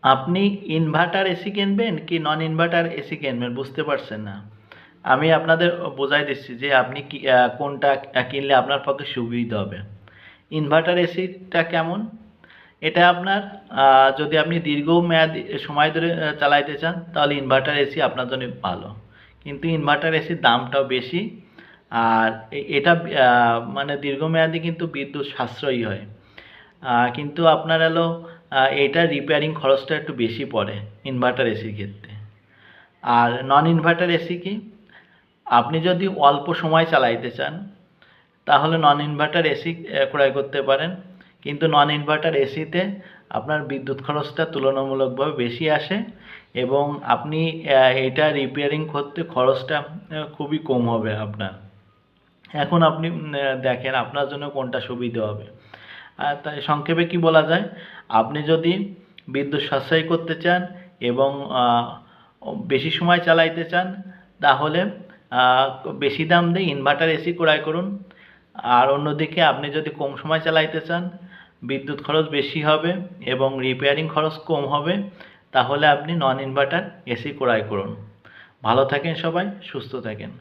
আপনি inverter AC কিনবেন কি নন ইনভার্টার এসি কিনবেন বুঝতে পারছেন না। আমি আপনাদের বোঝাই দিচ্ছি যে আপনি কি কোনটা কিনলে আপনার পক্ষে সুবিধা হবে। ইনভার্টার এসিটা কেমন? এটা আপনার যদি আপনি দীর্ঘমেয়াদী সময় ধরে চালাইতে চান তাহলে ইনভার্টার এসি আপনার জন্য ভালো। কিন্তু ইনভার্টার এসির দামটাও বেশি। আর এটা মানে দীর্ঘমেয়াদী কিন্তু বিদ্যুৎ সাশ্রয়ী হয়। কিন্তু আপনার হলো এটার রিপেয়ারিং খরচটা একটু বেশি পড়ে ইনভার্টার এসির ক্ষেত্রে। আর নন ইনভার্টার এসি কি? আপনি যদি অল্প সময় চালাইতে চান তাহলে নন ইনভার্টার এসি ক্রয় করতে পারেন। কিন্তু নন ইনভার্টার এসিতে আপনার বিদ্যুৎ খরচটা তুলনামূলকভাবে বেশি আসে এবং আপনি এটা রিপেয়ারিং করতে খরচটা খুবই কম হবে আপনার। এখন আপনি দেখেন আপনার জন্য কোনটা সুবিধা হবে। তাই সংক্ষেপে কি বলা যায়, আপনি যদি বিদ্যুৎ সাশ্রয় করতে চান এবং বেশি সময় চালাইতে চান তাহলে বেশি দাম দিয়ে ইনভার্টার এসি ক্রয় করুন। আর অন্যদিকে আপনি যদি কম সময় চালাইতে চান, বিদ্যুৎ খরচ বেশি হবে এবং রিপেয়ারিং খরচ কম হবে, তাহলে আপনি নন ইনভার্টার এসি ক্রয় করুন। ভালো থাকেন সবাই, সুস্থ থাকেন।